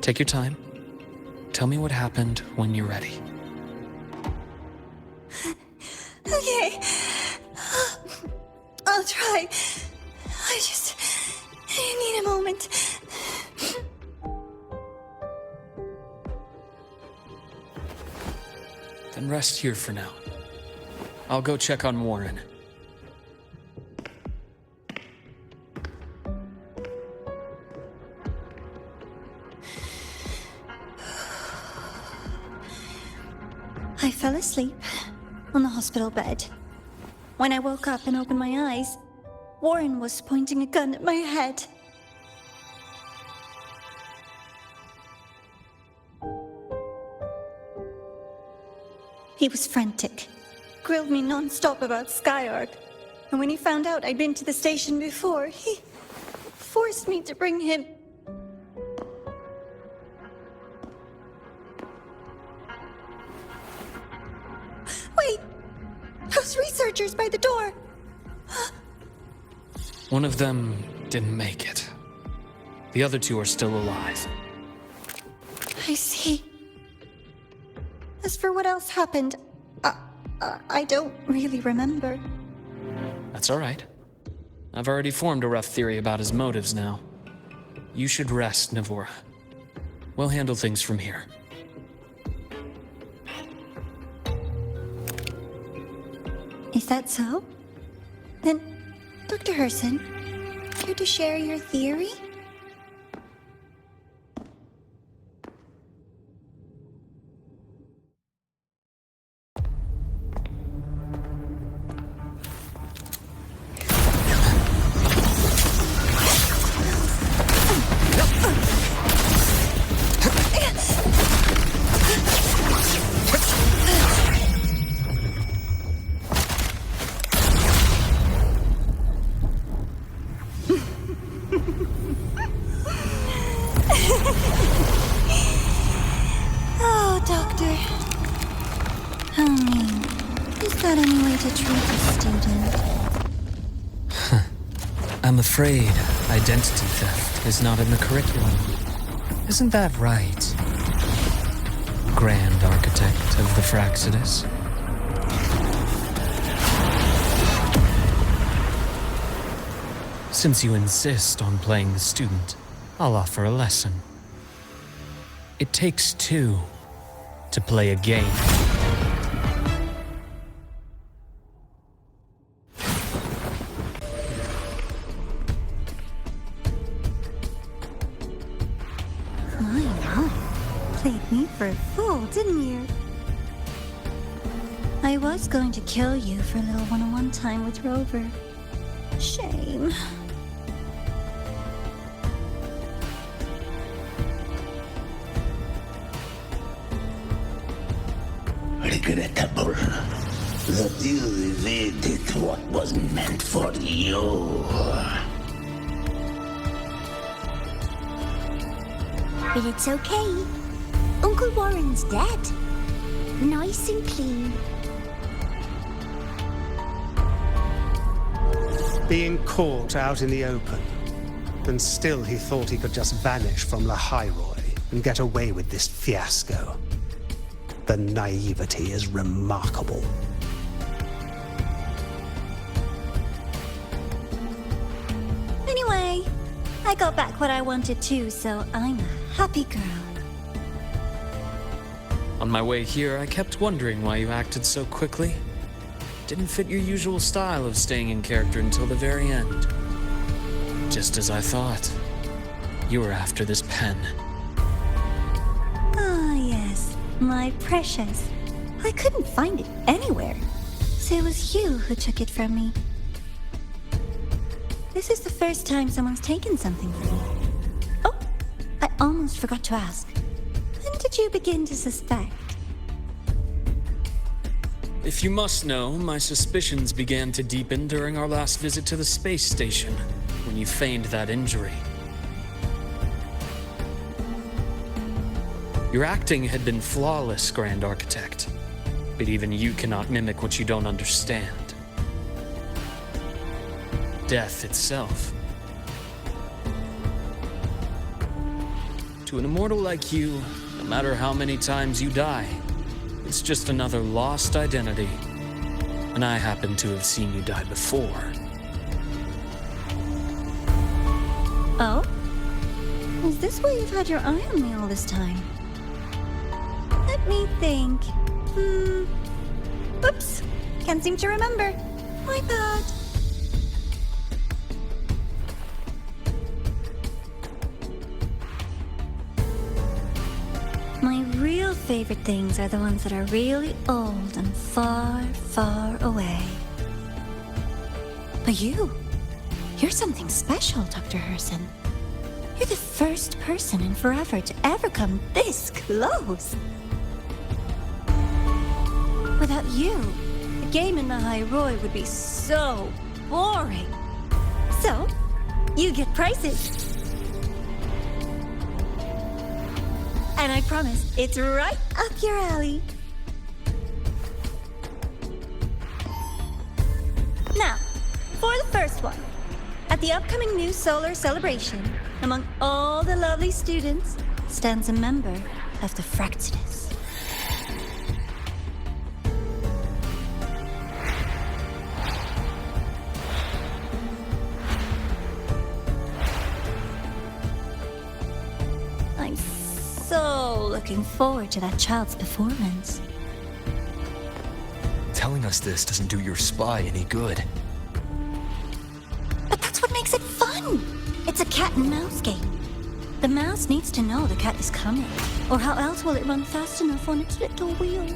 Take your time. Tell me what happened when you're ready. Okay. I'll try. I need a moment. Then rest here for now. I'll go check on Warren. I fell asleep on the hospital bed. When I woke up and opened my eyes, Warren was pointing a gun at my head. He was frantic, grilled me non-stop about Skyark, and when he found out I'd been to the station before, he forced me to bring him. Wait! Those researchers by the door! One of them didn't make it. The other two are still alive. I see. As for what else happened, I don't really remember. That's all right. I've already formed a rough theory about his motives now. You should rest, Navora. We'll handle things from here. Is that so? Then, Dr. Herson, care to share your theory? Oh, Doctor. How mean. Is that any way to treat a student? I'm afraid identity theft is not in the curriculum. Isn't that right, Grand Architect of the Fraxidus? Since you insist on playing the student, I'll offer a lesson. It takes two to play a game. My. Played me for a fool, didn't you? I was going to kill you for a little one-on-one time with Rover. Shame. Regrettable that you evaded what was meant for you. But it's okay. Uncle Warren's dead. Nice and clean. Being caught out in the open, and still he thought he could just vanish from Lahai-Roi and get away with this fiasco. The naivety is remarkable. Anyway, I got back what I wanted too, so I'm a happy girl. On my way here, I kept wondering why you acted so quickly. Didn't fit your usual style of staying in character until the very end. Just as I thought. You were after this pen. Ah, yes, my precious. I couldn't find it anywhere, so it was you who took it from me. This is the first time someone's taken something from me. Oh, I almost forgot to ask. When did you begin to suspect? If you must know, my suspicions began to deepen during our last visit to the space station, when you feigned that injury. Your acting had been flawless, Grand Architect, but even you cannot mimic what you don't understand. Death itself. To an immortal like you, no matter how many times you die, it's just another lost identity. and I happen to have seen you die before. Oh? Is this why you've had your eye on me all this time? Let me think. Oops. Can't seem to remember. My bad. My real favorite things are the ones that are really old and far, far away. But you're something special, Dr. Herson. You're the first person in forever to ever come this close. Without you, the game in Lahai-Roi would be so boring. So, you get prizes. And I promise, it's right up your alley. Now, for the first one. At the upcoming new solar celebration, among all the lovely students, stands a member of the Fractidus. I'm so looking forward to that child's performance. Telling us this doesn't do your spy any good. But that's what makes it fun! It's a cat and mouse game. The mouse needs to know the cat is coming, or how else will it run fast enough on its little wheel?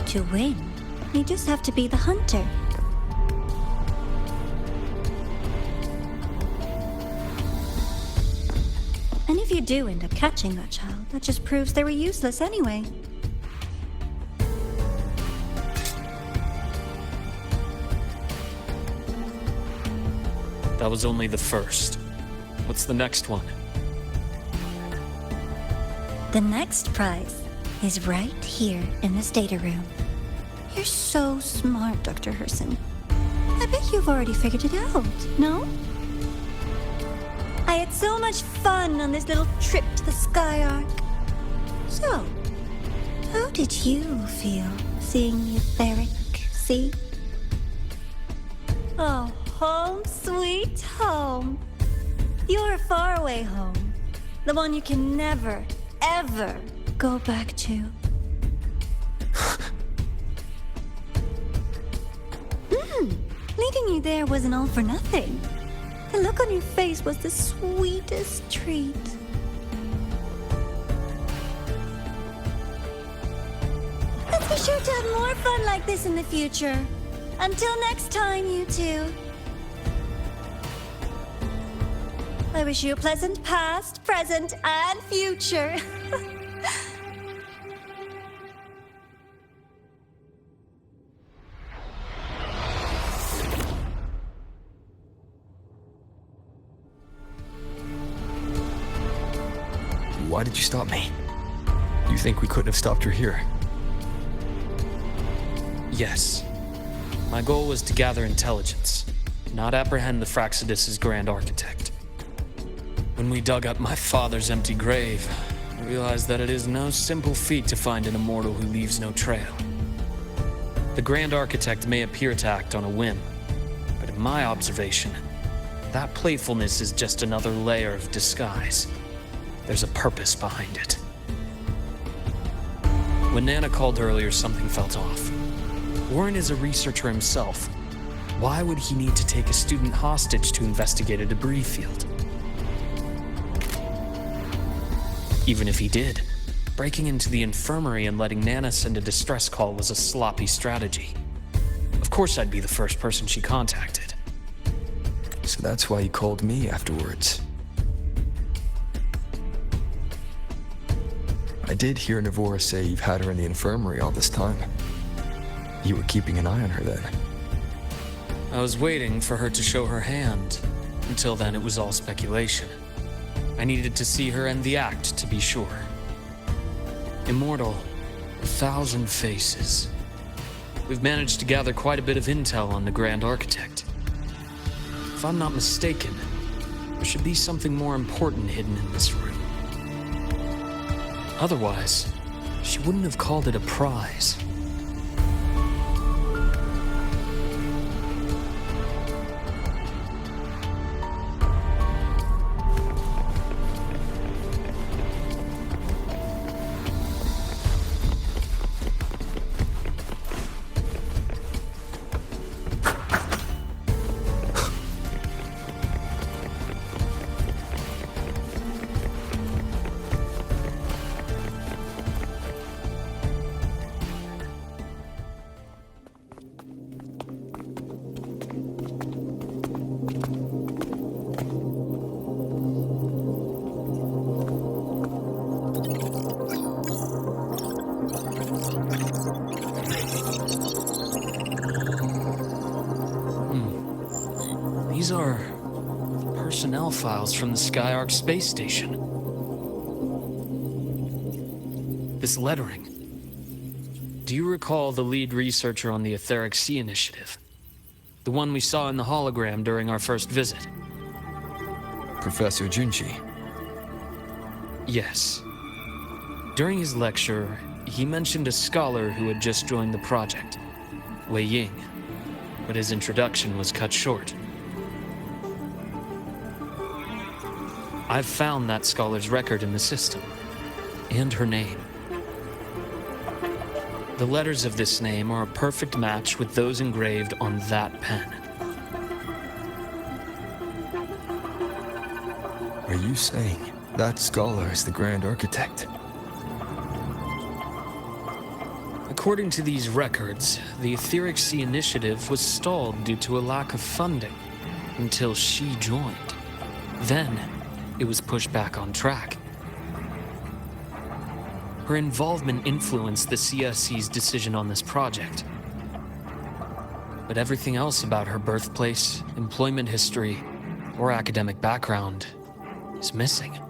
To win, you just have to be the hunter. And if you do end up catching that child, that just proves they were useless anyway. That was only the first. What's the next one? The next prize is right here in this data room. You're so smart, Dr. Herson. I bet you've already figured it out, no? I had so much fun on this little trip to the Sky Arc. So, how did you feel seeing the etheric sea? Oh, home sweet home. Your faraway home. The one you can never, ever go back to. Leading you there wasn't all for nothing. The look on your face was the sweetest treat. Let's be sure to have more fun like this in the future. Until next time, you two. I wish you a pleasant past, present, and future. Why did you stop me? You think we couldn't have stopped her here? Yes. My goal was to gather intelligence, not apprehend the Fractidus' grand architect. When we dug up my father's empty grave, I realized that it is no simple feat to find an immortal who leaves no trail. The grand architect may appear to act on a whim, but in my observation, that playfulness is just another layer of disguise. There's a purpose behind it. When Nana called earlier, something felt off. Warren is a researcher himself. Why would he need to take a student hostage to investigate a debris field? Even if he did, breaking into the infirmary and letting Nana send a distress call was a sloppy strategy. Of course I'd be the first person she contacted. So that's why you called me afterwards. I did hear Navora say you've had her in the infirmary all this time. You were keeping an eye on her then. I was waiting for her to show her hand. Until then, it was all speculation. I needed to see her end the act to be sure. Immortal, 1,000 faces. We've managed to gather quite a bit of intel on the Grand Architect. If I'm not mistaken, there should be something more important hidden in this room. Otherwise, she wouldn't have called it a prize. These are personnel files from the Skyark space station. This lettering. Do you recall the lead researcher on the Etheric Sea Initiative? The one we saw in the hologram during our first visit? Professor Junji. Yes. During his lecture, he mentioned a scholar who had just joined the project, Wei Ying, but his introduction was cut short. I've found that scholar's record in the system, and her name. The letters of this name are a perfect match with those engraved on that pen. Are you saying that scholar is the Grand Architect? According to these records, the Etheric Sea Initiative was stalled due to a lack of funding until she joined. Then, it was pushed back on track. Her involvement influenced the CSC's decision on this project. But everything else about her birthplace, employment history, or academic background is missing.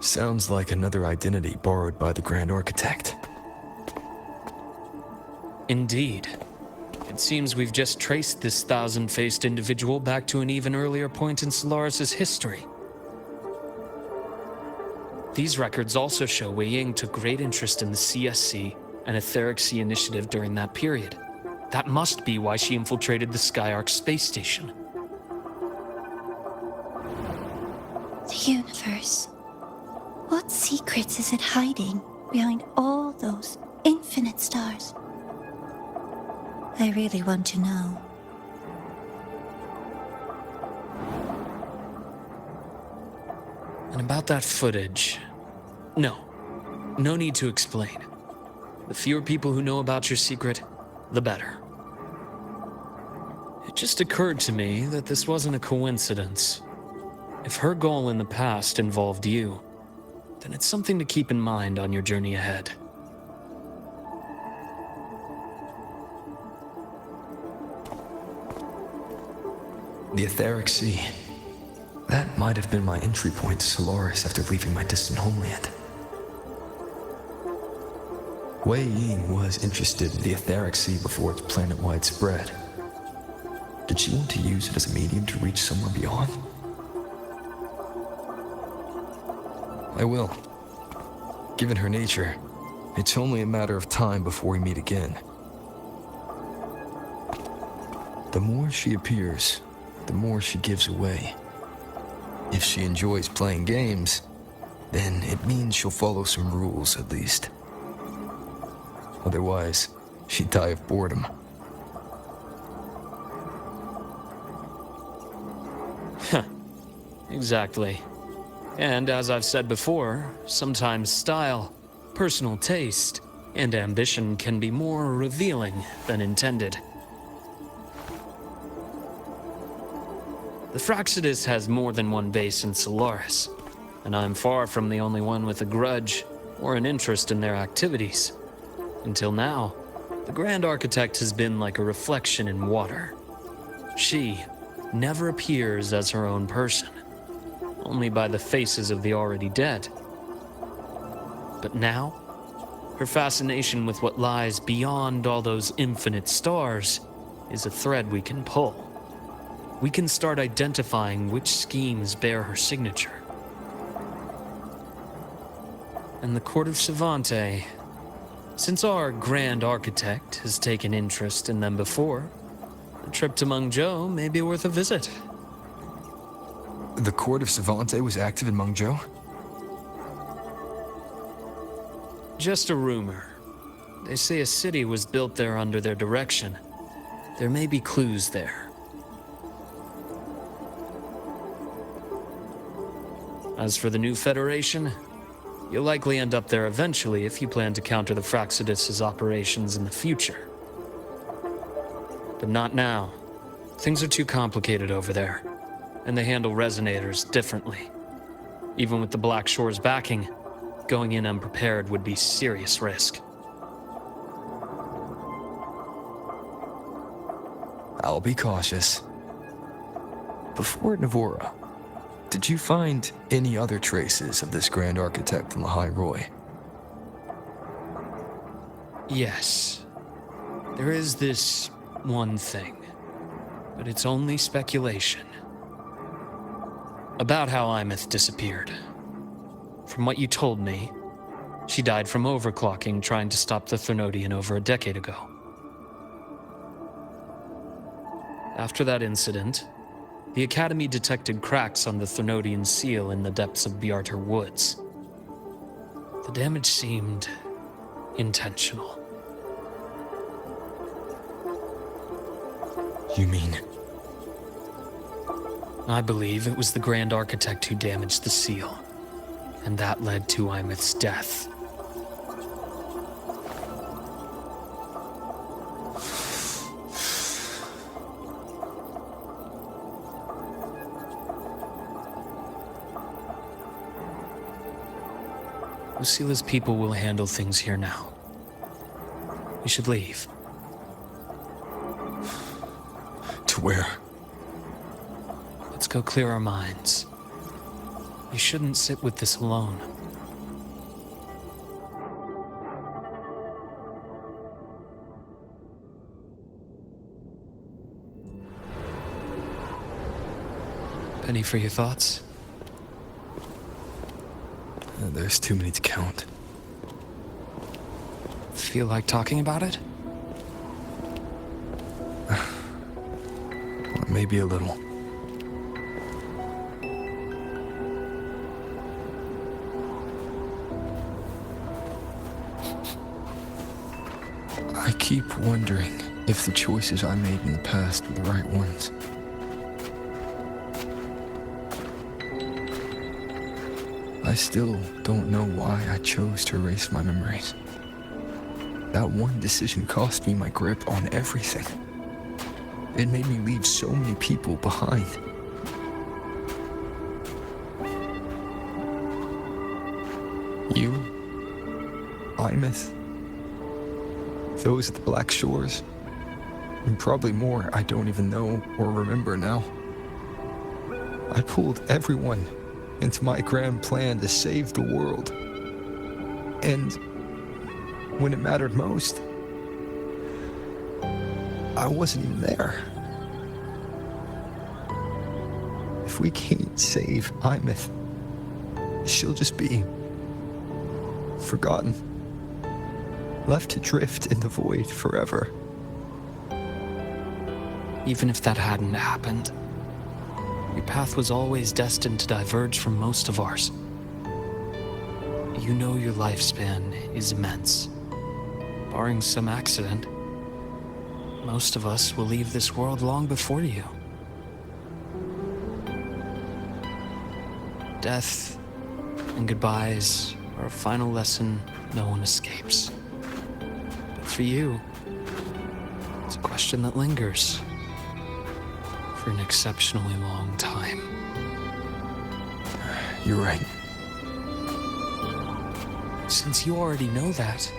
Sounds like another identity borrowed by the Grand Architect. Indeed. It seems we've just traced this thousand-faced individual back to an even earlier point in Solaris' history. These records also show Wei Ying took great interest in the CSC and Etheric Sea Initiative during that period. That must be why she infiltrated the Skyark space station. The universe. What secrets is it hiding behind all those infinite stars? I really want to know. And about that footage... No need to explain. The fewer people who know about your secret, the better. It just occurred to me that this wasn't a coincidence. If her goal in the past involved you, then it's something to keep in mind on your journey ahead. The Etheric Sea. That might have been my entry point to Solaris after leaving my distant homeland. Wei Ying was interested in the Etheric Sea before its planet-wide spread. Did she want to use it as a medium to reach somewhere beyond? I will. Given her nature, it's only a matter of time before we meet again. The more she appears, the more she gives away. If she enjoys playing games, then it means she'll follow some rules at least. Otherwise, she'd die of boredom. Exactly. And as I've said before, sometimes style, personal taste, and ambition can be more revealing than intended. The Fraxidus has more than one base in Solaris, and I'm far from the only one with a grudge or an interest in their activities. Until now, the Grand Architect has been like a reflection in water. She never appears as her own person, only by the faces of the already dead. But now, her fascination with what lies beyond all those infinite stars is a thread we can pull. We can start identifying which schemes bear her signature. and the Court of Savante. Since our Grand Architect has taken interest in them before, a trip to Mengzhou may be worth a visit. The Court of Savante was active in Mengzhou? Just a rumor. They say a city was built there under their direction. There may be clues there. As for the new Federation, you'll likely end up there eventually if you plan to counter the Fraxidus' operations in the future. But not now. Things are too complicated over there, and they handle resonators differently. Even with the Black Shore's backing, going in unprepared would be serious risk. I'll be cautious. Before Navora, did you find any other traces of this Grand Architect in Lahai-Roi? Yes. There is this one thing, but it's only speculation. About how Imeth disappeared. From what you told me, she died from overclocking trying to stop the Threnodian over a decade ago. After that incident, the Academy detected cracks on the Threnodian seal in the depths of Biarter Woods. The damage seemed intentional. You mean? I believe it was the Grand Architect who damaged the seal, and that led to Imeth's death. Lucila's people will handle things here now. We should leave. To where? Let's go clear our minds. You shouldn't sit with this alone. Penny for your thoughts? There's too many to count. Feel like talking about it? Or maybe a little. I keep wondering if the choices I made in the past were the right ones. I still don't know why I chose to erase my memories. That one decision cost me my grip on everything. It made me leave so many people behind. You, Imeth, those at the Black Shores, and probably more I don't even know or remember now. I pulled everyone into my grand plan to save the world. And when it mattered most, I wasn't even there. If we can't save Imeth, she'll just be forgotten, left to drift in the void forever. Even if that hadn't happened, your path was always destined to diverge from most of ours. You know your lifespan is immense. Barring some accident, most of us will leave this world long before you. Death and goodbyes are a final lesson no one escapes. But for you, it's a question that lingers for an exceptionally long time. You're right. Since you already know that,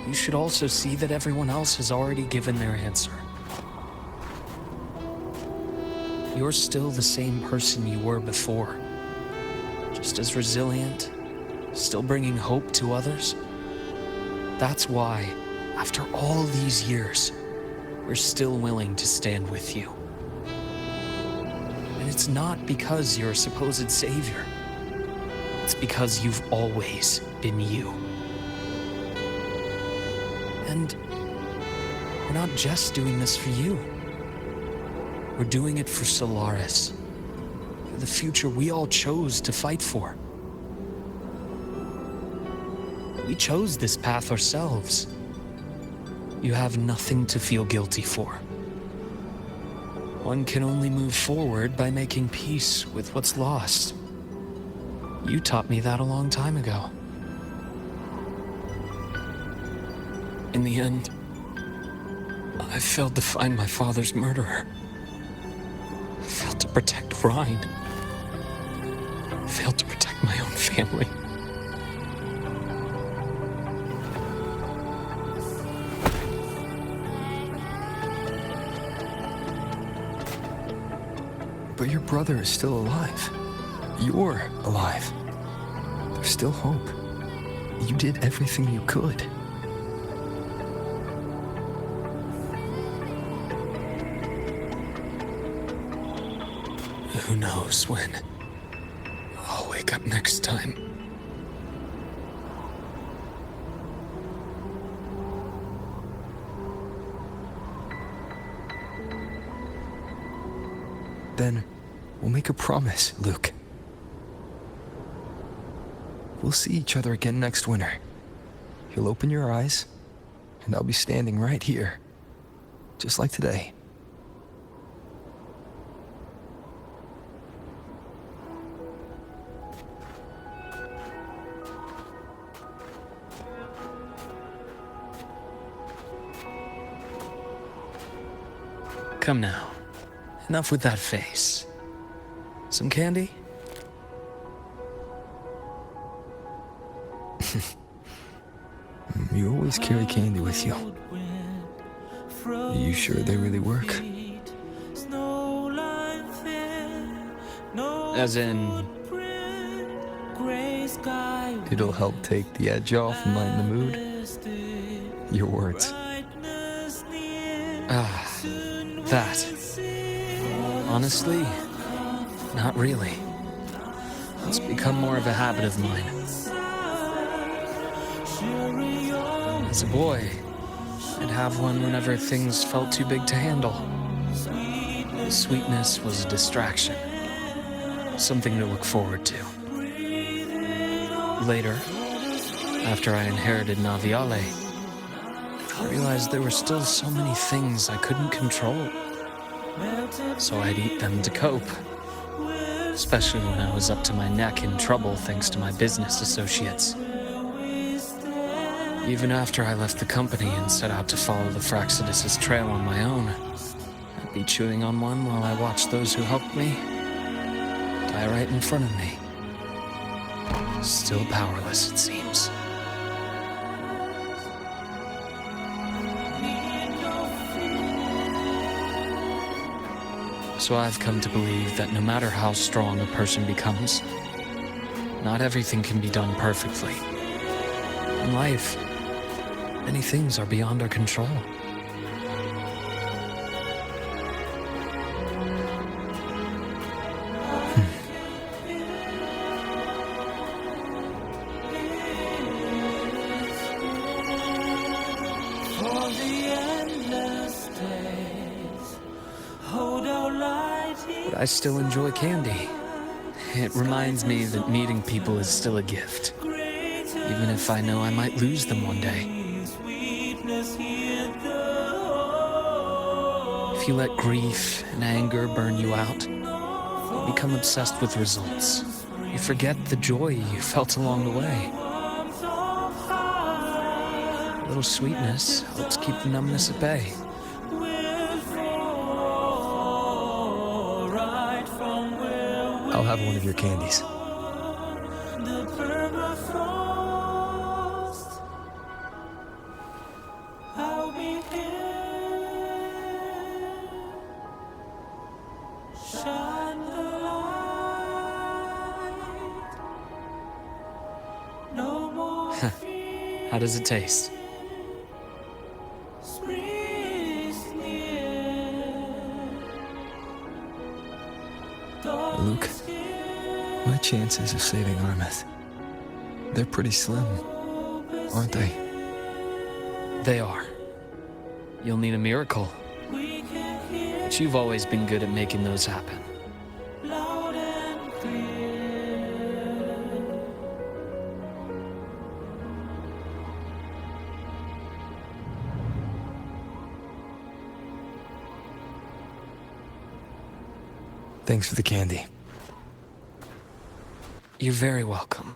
you should also see that everyone else has already given their answer. You're still the same person you were before. Just as resilient, still bringing hope to others. That's why, after all these years, we're still willing to stand with you. And it's not because you're a supposed savior. It's because you've always been you. And we're not just doing this for you. We're doing it for Solaris, for the future we all chose to fight for. We chose this path ourselves. You have nothing to feel guilty for. One can only move forward by making peace with what's lost. You taught me that a long time ago. In the end, I failed to find my father's murderer. I failed to protect Rhine. I failed to protect my own family. But your brother is still alive. You're alive. There's still hope. You did everything you could. Who knows when I'll wake up next time. Then we'll make a promise, Luke. We'll see each other again next winter. You'll open your eyes, and I'll be standing right here, just like today. Come now. Enough with that face. Some candy? You always carry candy with you. Are you sure they really work? As in... It'll help take the edge off and lighten the mood? Your words. That. Honestly, not really. It's become more of a habit of mine. As a boy, I'd have one whenever things felt too big to handle. The sweetness was a distraction, something to look forward to. Later, after I inherited Naviale, I realized there were still so many things I couldn't control. So I'd eat them to cope, especially when I was up to my neck in trouble thanks to my business associates. Even after I left the company and set out to follow the Fraxidus' trail on my own, I'd be chewing on one while I watched those who helped me die right in front of me. Still powerless, it seems. So I've come to believe that no matter how strong a person becomes, not everything can be done perfectly. In life, many things are beyond our control. But I still enjoy candy. It reminds me that meeting people is still a gift, even if I know I might lose them one day. If you let grief and anger burn you out, you become obsessed with results. You forget the joy you felt along the way. A little sweetness helps keep the numbness at bay. I'll have one of your candies. How does it taste? Luke, my chances of saving Armeth They're pretty slim, aren't they? They are. You'll need a miracle. But you've always been good at making those happen. Thanks for the candy. You're very welcome.